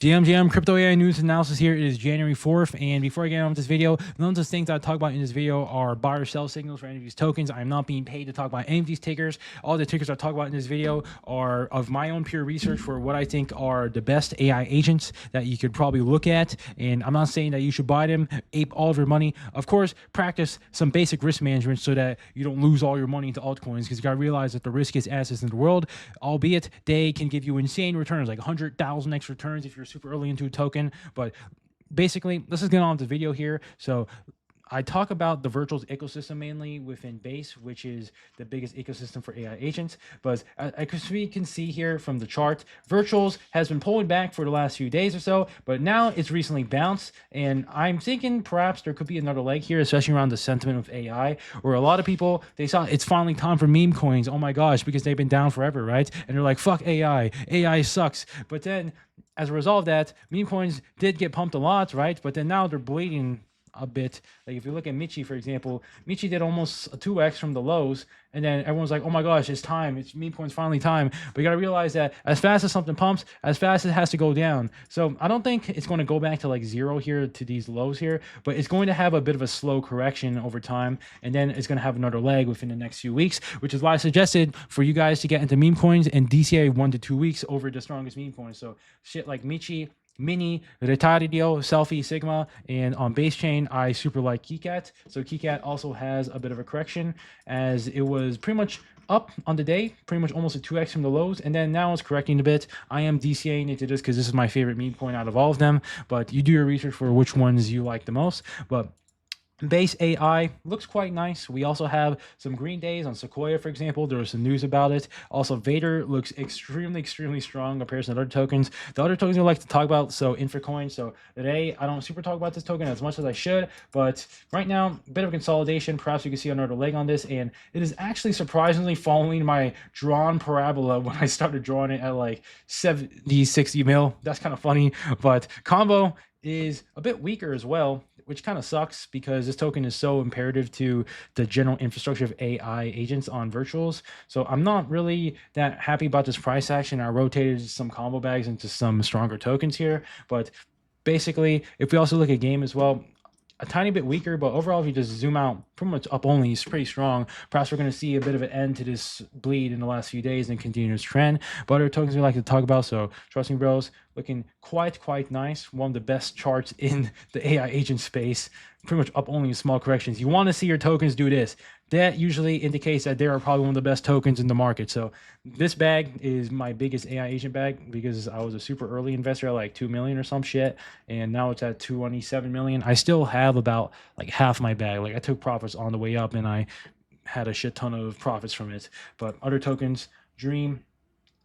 GM Crypto AI News Analysis here. It is January 4th, and before I get on with this video, none of the things I talk about in this video are buy or sell signals for any of these tokens. I'm not being paid to talk about any of these tickers. All the tickers I talk about in this video are of my own pure research for what I think are the best AI agents that you could probably look at, and I'm not saying that you should buy them, ape all of your money. Of course, practice some basic risk management so that you don't lose all your money into altcoins, because you got to realize that the riskiest assets in the world, albeit they can give you insane returns, like 100,000x returns if you're super early into a token. But basically, let's just get on with the video here. So I talk about the virtuals ecosystem mainly within Base, which is the biggest ecosystem for AI agents. But as we can see here from the chart, virtuals has been pulling back for the last few days or so, but now it's recently bounced. And I'm thinking perhaps there could be another leg here, especially around the sentiment of AI, where a lot of people, they saw it's finally time for meme coins. Oh my gosh, because they've been down forever, right? And they're like, fuck AI. AI sucks. But then as a result of that, meme coins did get pumped a lot, right? But then now they're bleeding a bit. Like if you look at Michi, for example, Michi did almost a 2x from the lows, and then everyone's like, oh my gosh, it's time, it's meme coins finally time. But you got to realize that as fast as something pumps, as fast as it has to go down. So I don't think it's going to go back to like zero here to these lows here, but it's going to have a bit of a slow correction over time, and then it's going to have another leg within the next few weeks, which is why I suggested for you guys to get into meme coins and DCA 1 to 2 weeks over the strongest meme coins. So shit like Michi, Mini, Retardio, Selfie, Sigma, and on base chain, I super like KeyCat. So KeyCat also has a bit of a correction, as it was pretty much up on the day, pretty much almost a 2x from the lows, and then now it's correcting a bit. I am DCAing into this because this is my favorite meme coin out of all of them, but you do your research for which ones you like the most. But Base AI looks quite nice. We also have some green days on Sequoia, for example. There was some news about it. Also, Vader looks extremely strong compared to other tokens. The other tokens we like to talk about, so Infracoin. So today, I don't super talk about this token as much as I should, but right now, a bit of consolidation. Perhaps you can see another leg on this, and it is actually surprisingly following my drawn parabola when I started drawing it at like 70, 60 mil. That's kind of funny, but combo is a bit weaker as well, which kind of sucks because this token is so imperative to the general infrastructure of AI agents on virtuals. So I'm not really that happy about this price action. I rotated some combo bags into some stronger tokens here, but basically, if we also look at game as well, a tiny bit weaker, but overall, if you just zoom out, pretty much up only is pretty strong. Perhaps we're going to see a bit of an end to this bleed in the last few days and continue this trend. But other tokens we like to talk about, so Trust Me Bros, looking quite nice. One of the best charts in the AI agent space, pretty much up only in small corrections. You want to see your tokens do this. That usually indicates that they are probably one of the best tokens in the market. So this bag is my biggest AI agent bag because I was a super early investor at like 2 million or some shit, and now it's at 27 million. I still have about like half my bag. Like I took profits on the way up and I had a shit ton of profits from it. But other tokens, Dream,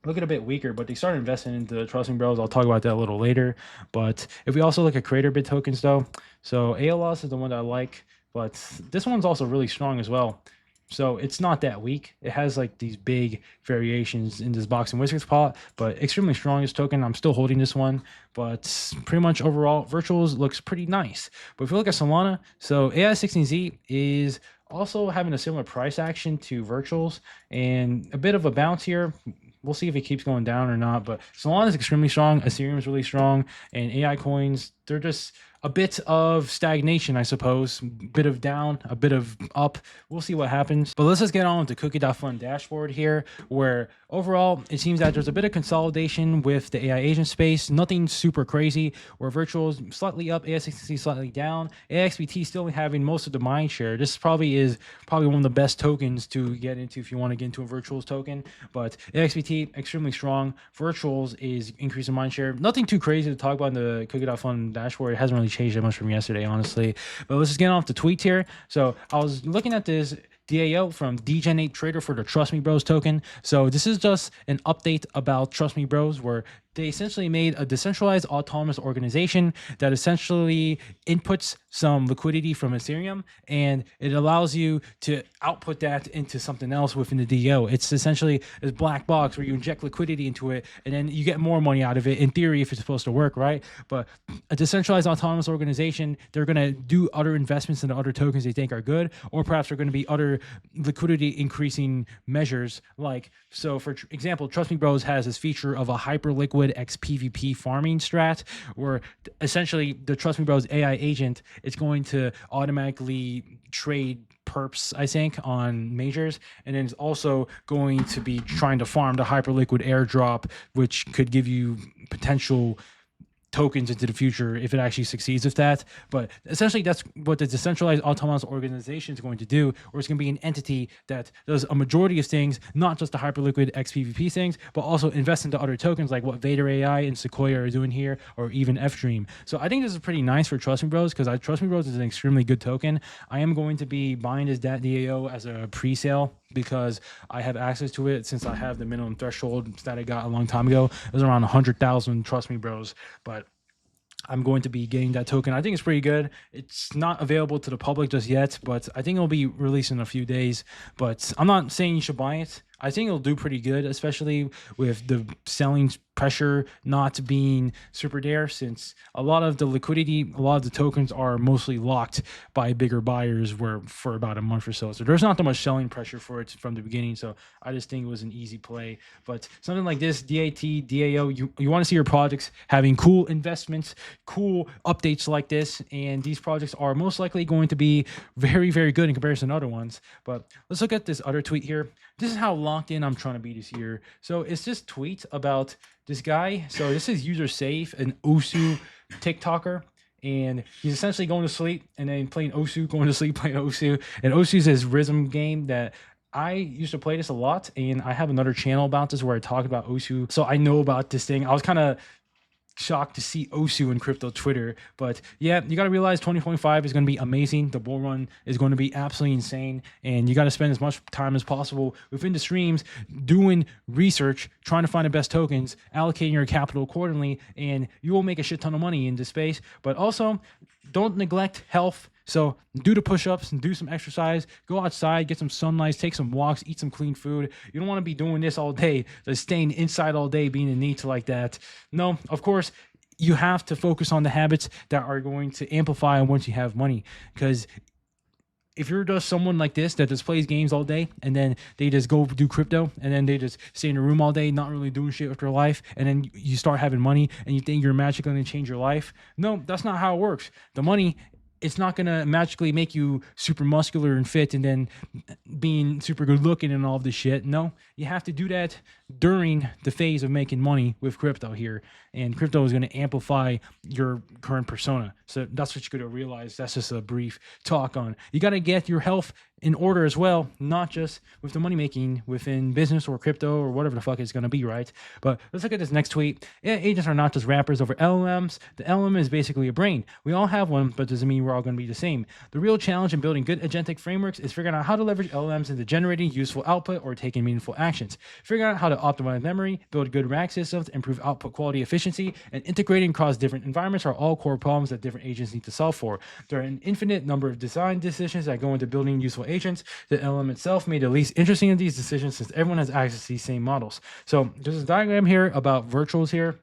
looking a bit weaker, but they started investing into Trust Me Bros. I'll talk about that a little later. But if we also look at creator bid tokens though, so ALOS is the one that I like, but this one's also really strong as well. So it's not that weak. It has like these big variations in this box and whiskers pot, but extremely strongest token. I'm still holding this one, but pretty much overall, virtuals looks pretty nice. But if you look at Solana, so AI16Z is also having a similar price action to virtuals and a bit of a bounce here. We'll see if it keeps going down or not, but Solana is extremely strong. Ethereum is really strong, and AI coins, they're just a bit of stagnation, I suppose. A bit of down, a bit of up. We'll see what happens. But let's just get on with the CookieFun Dashboard here, where overall, it seems that there's a bit of consolidation with the AI agent space. Nothing super crazy, where virtuals slightly up, AI16Z slightly down. AXBT still having most of the mind share. This probably is one of the best tokens to get into if you want to get into a virtuals token. But AXBT, extremely strong. Virtuals is increasing mind share. Nothing too crazy to talk about in the CookieFun Dashboard. It hasn't really changed that much from yesterday, honestly. But let's just get off the tweets here. So I was looking at this DAO from Degenerate Trader for the Trust Me Bros token. So this is just an update about Trust Me Bros, where they essentially made a decentralized autonomous organization that essentially inputs some liquidity from Ethereum, and it allows you to output that into something else within the DAO. It's essentially this black box where you inject liquidity into it, and then you get more money out of it, in theory, if it's supposed to work, right? But a decentralized autonomous organization, they're going to do other investments into other tokens they think are good, or perhaps there are going to be other liquidity increasing measures. Like, so for example, Trust Me Bros has this feature of a hyper liquid Hyperliquid X PvP farming strat, where essentially the Trust Me Bros AI agent is going to automatically trade perps, I think, on majors, and then it's also going to be trying to farm the Hyperliquid airdrop, which could give you potential tokens into the future if it actually succeeds with that. But essentially that's what the decentralized autonomous organization is going to do, or it's going to be an entity that does a majority of things, not just the Hyperliquid XPVP things, but also invest into other tokens like what Vader AI and Sequoia are doing here, or even FDream. So I think this is pretty nice for Trust Me Bros, because Trust Me Bros is an extremely good token. I am going to be buying this DAO as a pre-sale because I have access to it since I have the minimum threshold that I got a long time ago. It was around 100,000 Trust Me Bros, but I'm going to be getting that token. I think it's pretty good. It's not available to the public just yet, but I think it'll be released in a few days. But I'm not saying you should buy it. I think it'll do pretty good, especially with the selling pressure not being super there, since a lot of the liquidity, a lot of the tokens are mostly locked by bigger buyers for about a month or so. So there's not that much selling pressure for it from the beginning. So I just think it was an easy play. But something like this, DAT, DAO, you want to see your projects having cool investments, cool updates like this. And these projects are most likely going to be very, very good in comparison to other ones. But let's look at this other tweet here. This is how locked in I'm trying to be this year. So it's this tweet about this guy. So this is User Safe, an Osu TikToker. And he's essentially going to sleep and then playing Osu, going to sleep, playing Osu. And Osu is his rhythm game that I used to play this a lot. And I have another channel about this where I talk about Osu. So I know about this thing. I was kind of shocked to see Osu in crypto Twitter, but yeah, you got to realize 2025 is going to be amazing. The bull run is going to be absolutely insane, and you got to spend as much time as possible within the streams doing research, trying to find the best tokens, allocating your capital accordingly, and you will make a shit ton of money in this space. But also, don't neglect health. So do the push-ups and do some exercise, go outside, get some sunlight, take some walks, eat some clean food. You don't want to be doing this all day, just staying inside all day, being a neat like that. No, of course, you have to focus on the habits that are going to amplify once you have money. Because if you're just someone like this that just plays games all day and then they just go do crypto and then they just stay in a room all day, not really doing shit with their life, and then you start having money and you think you're magically going to change your life. No, that's not how it works. The money, it's not going to magically make you super muscular and fit and then being super good looking and all of this shit. No, you have to do that during the phase of making money with crypto here. And crypto is going to amplify your current persona. So that's what you're going to realize. That's just a brief talk on. You got to get your health in order as well, not just with the money making within business or crypto or whatever the fuck it's going to be, right? But let's look at this next tweet. Agents are not just wrappers over LLMs. The LLM is basically a brain. We all have one, but doesn't mean we're all going to be the same. The real challenge in building good agentic frameworks is figuring out how to leverage LLMs into generating useful output or taking meaningful actions. Figuring out how to optimize memory, build good RAG systems, improve output quality efficiency, and integrating across different environments are all core problems that different agents need to solve for. There are an infinite number of design decisions that go into building useful agents. The LLM itself made the least interesting of these decisions since everyone has access to these same models. So there's a diagram here about virtuals here.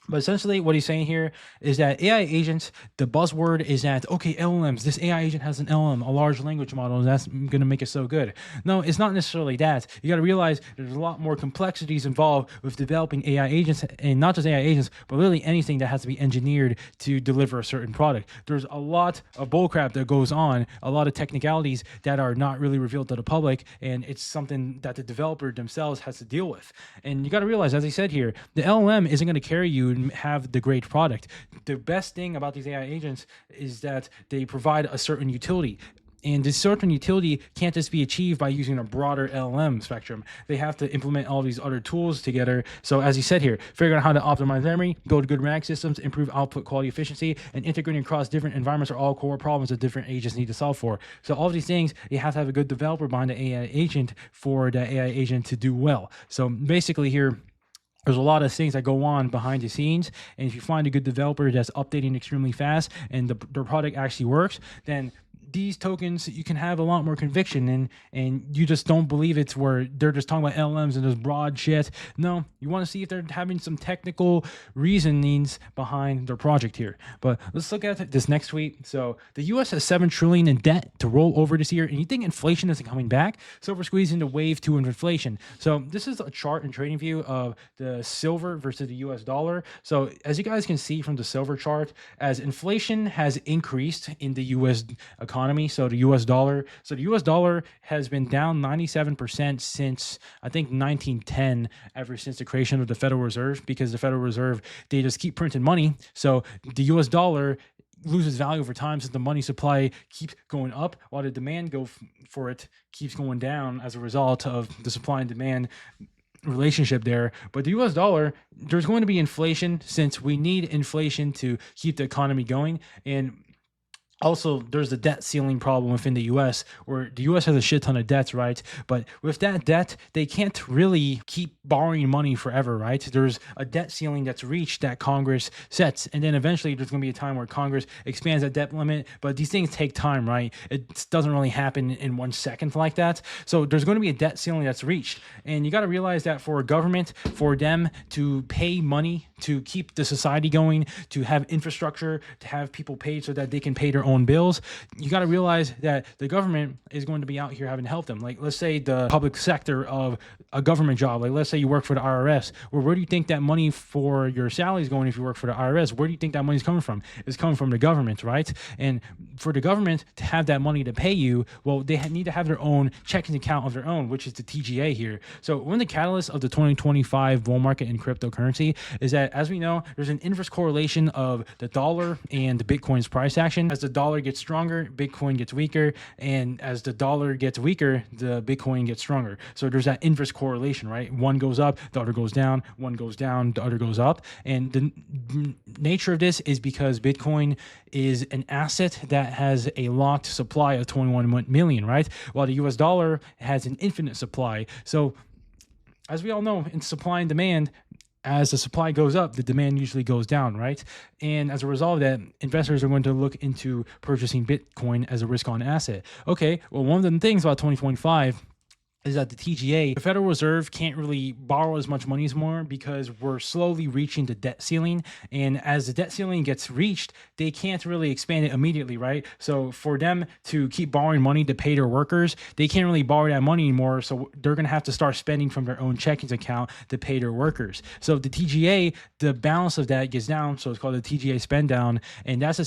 But essentially what he's saying here is that AI agents, the buzzword is that, okay, LLMs, this AI agent has an LLM, a large language model, and that's going to make it so good. No, it's not necessarily that. You got to realize there's a lot more complexities involved with developing AI agents, and not just AI agents, but literally anything that has to be engineered to deliver a certain product. There's a lot of bullcrap that goes on, a lot of technicalities that are not really revealed to the public, and it's something that the developer themselves has to deal with. And you got to realize, as I said here, the LLM isn't going to carry you and have the great product. The best thing about these AI agents is that they provide a certain utility. And this certain utility can't just be achieved by using a broader LLM spectrum. They have to implement all these other tools together. So as he said here, figuring out how to optimize memory, build good RAG systems, improve output quality efficiency, and integrating across different environments are all core problems that different agents need to solve for. So all of these things, you have to have a good developer behind the AI agent for the AI agent to do well. So basically here, there's a lot of things that go on behind the scenes, and if you find a good developer that's updating extremely fast and their product actually works, then these tokens you can have a lot more conviction in, and you just don't believe it's where they're just talking about LMs and this broad shit. No, you want to see if they're having some technical reasonings behind their project here. But let's look at this next tweet. So the US has $7 trillion in debt to roll over this year, and you think inflation isn't coming back? So we're squeezing the wave 2 of inflation. So this is a chart and trading view of the silver versus the US dollar. So as you guys can see from the silver chart, as inflation has increased in the US economy, so the US dollar has been down 97% since I think 1910, ever since the creation of the Federal Reserve, because the Federal Reserve, they just keep printing money. So the US dollar loses value over time since the money supply keeps going up while the demand for it keeps going down as a result of the supply and demand relationship there. But the US dollar, there's going to be inflation since we need inflation to keep the economy going. And also, there's the debt ceiling problem within the U.S., where the U.S. has a shit ton of debts, right? But with that debt, they can't really keep borrowing money forever, right? There's a debt ceiling that's reached that Congress sets, and then eventually there's going to be a time where Congress expands that debt limit, but these things take time, right? It doesn't really happen in 1 second like that. So there's going to be a debt ceiling that's reached, and you got to realize that for a government, for them to pay money to keep the society going, to have infrastructure, to have people paid so that they can pay their own bills, you got to realize that the government is going to be out here having to help them. Like, let's say the public sector of a government job, like let's say you work for the IRS, where do you think that money for your salary is going if you work for the IRS? Where do you think that money is coming from? It's coming from the government, right? And for the government to have that money to pay you, well, they need to have their own checking account of their own, which is the TGA here. So one of the catalysts of the 2025 bull market in cryptocurrency is that, as we know, there's an inverse correlation of the dollar and the Bitcoin's price action. As the dollar gets stronger, Bitcoin gets weaker, and as the dollar gets weaker, the Bitcoin gets stronger. So there's that inverse correlation, right? One goes up, the other goes down, one goes down, the other goes up. And the nature of this is because Bitcoin is an asset that has a locked supply of 21 million, right? While the US dollar has an infinite supply. So as we all know, in supply and demand, as the supply goes up, the demand usually goes down, right? And as a result of that, investors are going to look into purchasing Bitcoin as a risk-on asset. Okay, well, one of the things about 2025 is that the TGA, the Federal Reserve, can't really borrow as much money anymore because we're slowly reaching the debt ceiling. And as the debt ceiling gets reached, they can't really expand it immediately, right? So for them to keep borrowing money to pay their workers, they can't really borrow that money anymore. So they're going to have to start spending from their own checkings account to pay their workers. So the TGA, the balance of that gets down. So it's called the TGA spend down. And that's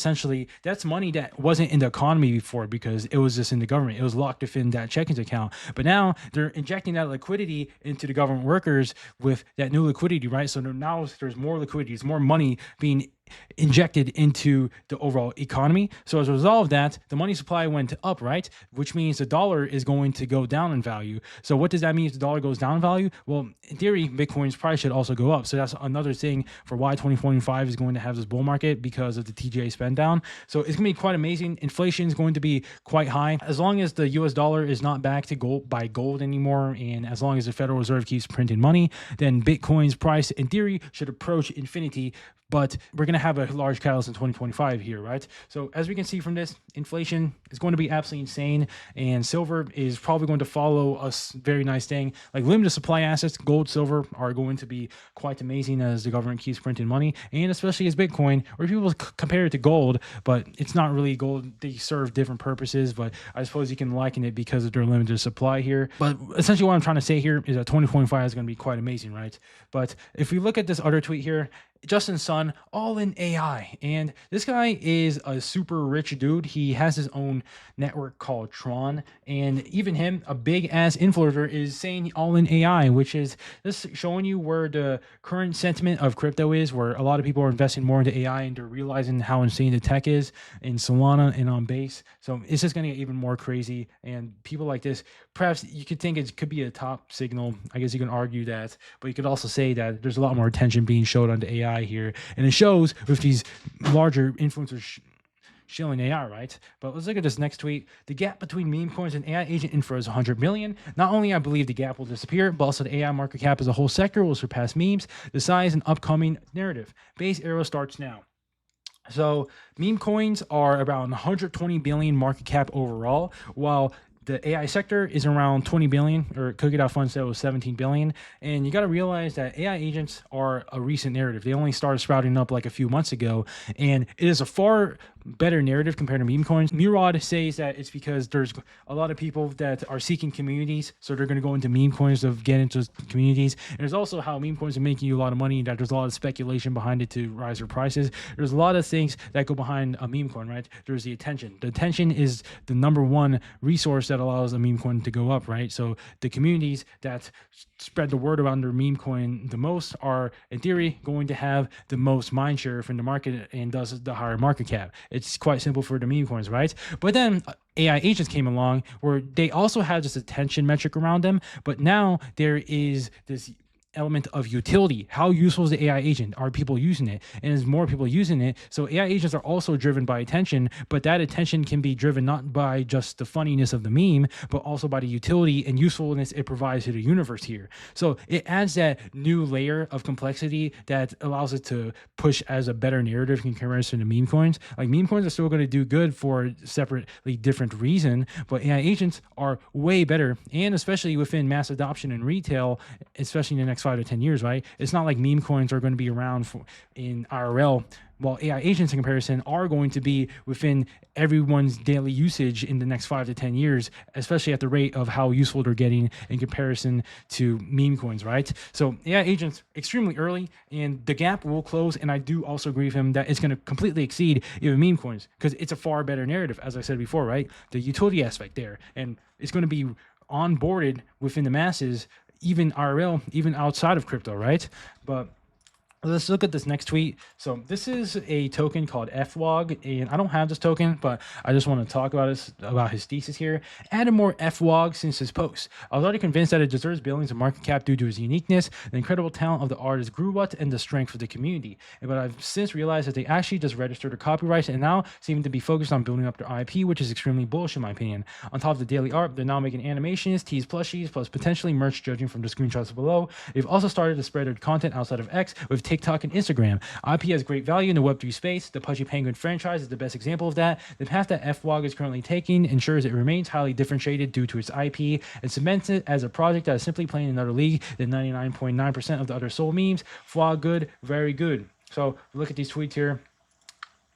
money that wasn't in the economy before because it was just in the government. It was locked within that checkings account. But now they're injecting that liquidity into the government workers with that new liquidity, right? So now there's more liquidity, there's more money being injected into the overall economy. So as a result of that, the money supply went up, right? Which means the dollar is going to go down in value. So what does that mean if the dollar goes down in value? Well, in theory, Bitcoin's price should also go up. So that's another thing for why 2025 is going to have this bull market, because of the TGA spend down. So it's going to be quite amazing. Inflation is going to be quite high. As long as the US dollar is not backed to gold anymore, and as long as the Federal Reserve keeps printing money, then Bitcoin's price, in theory, should approach infinity. But we're going to have a large catalyst in 2025 here, right? So as we can see from this, inflation is going to be absolutely insane, and silver is probably going to follow a very nice thing. Like limited supply assets, gold, silver are going to be quite amazing as the government keeps printing money, and especially as Bitcoin, where people compare it to gold, but it's not really gold. They serve different purposes, but I suppose you can liken it because of their limited supply here. But essentially what I'm trying to say here is that 2025 is going to be quite amazing, right? But if we look at this other tweet here, Justin Sun, all in AI. And this guy is a super rich dude. He has his own network called Tron. And even him, a big ass influencer, is saying all in AI, which is just showing you where the current sentiment of crypto is, where a lot of people are investing more into AI and they're realizing how insane the tech is in Solana and on Base. So it's just going to get even more crazy. And people like this, perhaps you could think it could be a top signal. I guess you can argue that, but you could also say that there's a lot more attention being showed onto AI here, and it shows with these larger influencers shilling AI, right? But let's look at this next tweet. The gap between meme coins and AI agent info is 100 million. Not only I believe the gap will disappear, but also the AI market cap as a whole sector will surpass memes. The size and upcoming narrative. Base arrow starts now. So meme coins are around 120 billion market cap overall, while the AI sector is around 20 billion, or CookieFun said it was 17 billion. And you got to realize that AI agents are a recent narrative. They only started sprouting up like a few months ago, and it is a far better narrative compared to meme coins. Murad says that it's because there's a lot of people that are seeking communities, so they're going to go into meme coins to get into communities. And there's also how meme coins are making you a lot of money, and that there's a lot of speculation behind it to rise their prices. There's a lot of things that go behind a meme coin, right? There's the attention. The attention is the number one resource that allows a meme coin to go up, right? So the communities that spread the word around their meme coin the most are, in theory, going to have the most mind share from the market, and thus the higher market cap. It's quite simple for the meme coins, right? But then AI agents came along where they also have this attention metric around them, but now there is this element of utility. How useful is the AI agent? Are people using it? And as more people using it, so AI agents are also driven by attention, but that attention can be driven not by just the funniness of the meme, but also by the utility and usefulness it provides to the universe here. So it adds that new layer of complexity that allows it to push as a better narrative in comparison to meme coins. Like meme coins are still going to do good for separately different reason, but AI agents are way better, and especially within mass adoption in retail, especially in the next 5 to 10 years, right? It's not like meme coins are going to be around in IRL, while AI agents in comparison are going to be within everyone's daily usage in the next 5 to 10 years, especially at the rate of how useful they're getting in comparison to meme coins, right? So AI agents extremely early, and the gap will close. And I do also agree with him that it's going to completely exceed even meme coins, because it's a far better narrative, as I said before, right? The utility aspect there, and it's going to be onboarded within the masses, even IRL, even outside of crypto, right? But let's look at this next tweet. So this is a token called FWOG, and I don't have this token, but I just want to talk about his thesis here. Added more FWOG since his post. I was already convinced that it deserves billions of market cap due to his uniqueness, the incredible talent of the artist Gruwat, and the strength of the community. But I've since realized that they actually just registered their copyrights and now seem to be focused on building up their IP, which is extremely bullish in my opinion. On top of the daily art, they're now making animations, tease plushies, plus potentially merch, judging from the screenshots below. They've also started to spread their content outside of X with TikTok and Instagram. IP has great value in the Web3 space. The Pudgy Penguin franchise is the best example of that. The path that FWOG is currently taking ensures it remains highly differentiated due to its IP and cements it as a project that is simply playing another league than 99.9% of the other soul memes. FWOG good, very good. So look at these tweets here.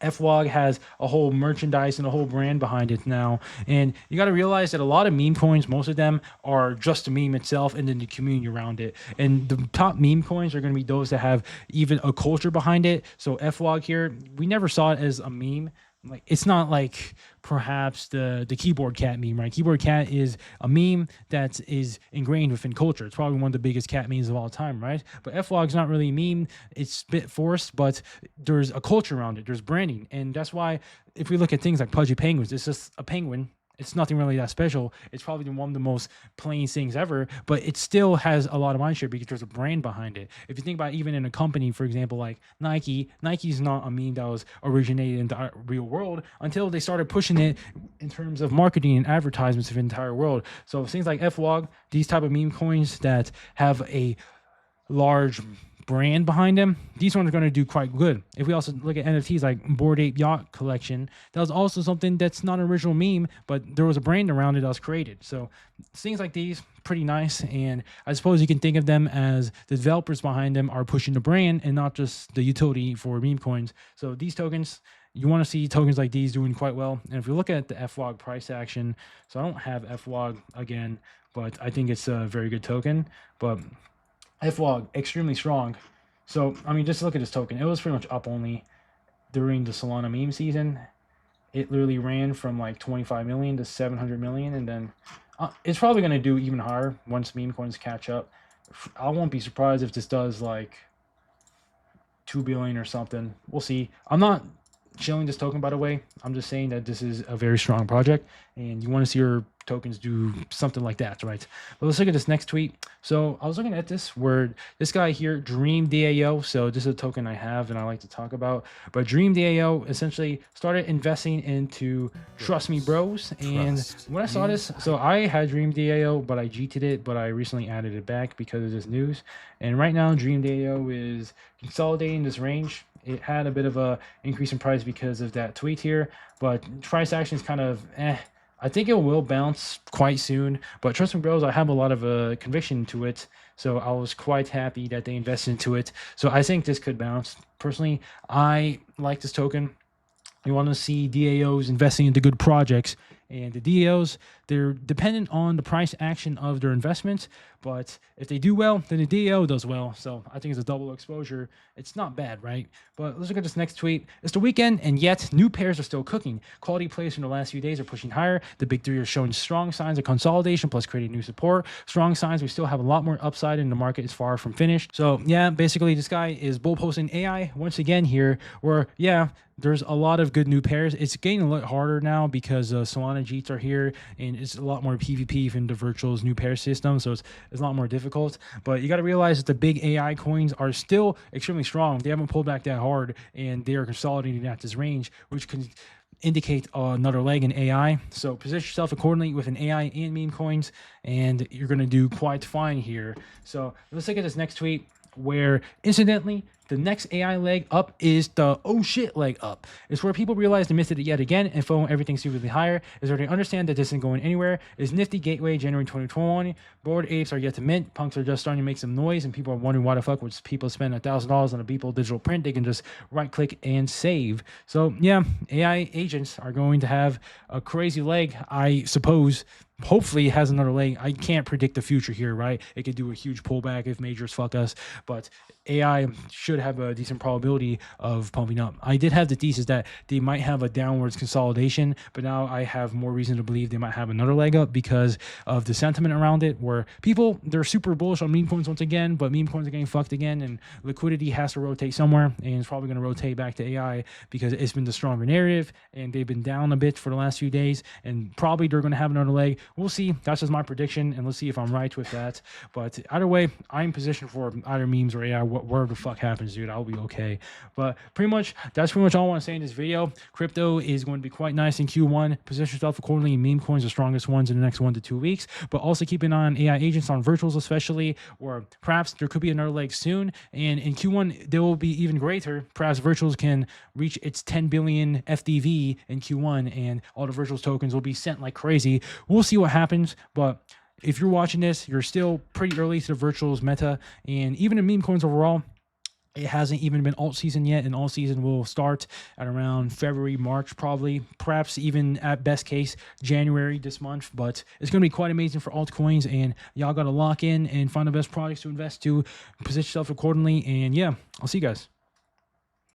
FWOG has a whole merchandise and a whole brand behind it now. And you got to realize that a lot of meme coins, most of them are just a meme itself and then the community around it. And the top meme coins are going to be those that have even a culture behind it. So FWOG here, we never saw it as a meme. Like, it's not like perhaps the keyboard cat meme, right? Keyboard cat is a meme that is ingrained within culture. It's probably one of the biggest cat memes of all time, right? But FWOG is not really a meme. It's a bit forced, but there's a culture around it. There's branding. And that's why if we look at things like Pudgy Penguins, it's just a penguin. It's nothing really that special. It's probably one of the most plain things ever, but it still has a lot of mindshare because there's a brand behind it. If you think about even in a company, for example, like Nike, Nike's not a meme that was originated in the real world until they started pushing it in terms of marketing and advertisements of the entire world. So things like FWOG, these type of meme coins that have a large brand behind them, these ones are going to do quite good. If we also look at NFTs like Bored Ape Yacht Collection, that was also something that's not an original meme, but there was a brand around it that was created. So things like these, pretty nice. And I suppose you can think of them as the developers behind them are pushing the brand and not just the utility for meme coins. So these tokens, you want to see tokens like these doing quite well. And if you look at the FWOG price action, so I don't have FWOG again, but I think it's a very good token. But FWOG, extremely strong. So, I mean, just look at this token. It was pretty much up only during the Solana meme season. It literally ran from like 25 million to 700 million. And then it's probably going to do even higher once meme coins catch up. I won't be surprised if this does like 2 billion or something. We'll see. I'm not shilling this token, by the way. I'm just saying that this is a very strong project and you want to see your tokens do something like that, right? But let's look at this next tweet. So I was looking at this where this guy here, Dream DAO. So this is a token I have and I like to talk about. But Dream DAO essentially started investing into Trust Me Bros. And when I saw this, so I had Dream DAO, but I GT'd it, but I recently added it back because of this news. And right now, Dream DAO is consolidating this range. It had a bit of a increase in price because of that tweet here, but price action is kind of I think it will bounce quite soon, but trust me, bros, I have a lot of conviction to it. So I was quite happy that they invested into it. So I think this could bounce. Personally, I like this token. You want to see DAOs investing into good projects, and the DAOs, they're dependent on the price action of their investments, but if they do well, then the DAO does well. So I think it's a double exposure. It's not bad, right? But let's look at this next tweet. It's the weekend, and yet new pairs are still cooking. Quality plays from the last few days are pushing higher. The big three are showing strong signs of consolidation plus creating new support. Strong signs we still have a lot more upside, and the market is far from finished. So yeah, basically this guy is bull posting AI once again here, where yeah, there's a lot of good new pairs. It's getting a lot harder now because Solana Jeets are here, and it's a lot more PvP in the virtual's new pair system, so it's a lot more difficult. But you got to realize that the big AI coins are still extremely strong. They haven't pulled back that hard, and they are consolidating at this range, which can indicate another leg in AI. So position yourself accordingly with an AI and meme coins, and you're going to do quite fine here. So let's look at this next tweet, where incidentally the next AI leg up is the oh shit leg up. It's where people realize they missed it yet again and follow everything stupidly higher. Is where they understand that this isn't going anywhere. Is Nifty Gateway January 2021. Bored apes are yet to mint. Punks are just starting to make some noise, and people are wondering why the fuck would people spend $1,000 on a Beeple digital print? They can just right click and save. So yeah, AI agents are going to have a crazy leg, I suppose. Hopefully it has another leg. I can't predict the future here, right? It could do a huge pullback if majors fuck us, but AI should have a decent probability of pumping up. I did have the thesis that they might have a downwards consolidation, but now I have more reason to believe they might have another leg up because of the sentiment around it, where people, they're super bullish on meme coins once again, but meme coins are getting fucked again, and liquidity has to rotate somewhere, and it's probably going to rotate back to AI because it's been the stronger narrative, and they've been down a bit for the last few days, and probably they're going to have another leg. We'll see. That's just my prediction, and let's see if I'm right with that. But either way, I'm positioned for either memes or AI. Whatever the fuck happens, dude, I'll be okay. But that's pretty much all I want to say in this video. Crypto is going to be quite nice in Q1. Position yourself accordingly. Meme coins, the strongest ones in the next 1 to 2 weeks. But also keep an eye on AI agents, on virtuals especially, or perhaps there could be another leg soon. And in Q1, they will be even greater. Perhaps virtuals can reach its 10 billion FDV in Q1, and all the virtuals tokens will be sent like crazy. We'll see what happens, but if you're watching this, you're still pretty early to the virtuals meta, and even in meme coins overall, it hasn't even been alt season yet, and alt season will start at around February, March, probably, perhaps even at best case January this month. But it's going to be quite amazing for altcoins, and y'all got to lock in and find the best products to invest to, position yourself accordingly. And yeah, I'll see you guys.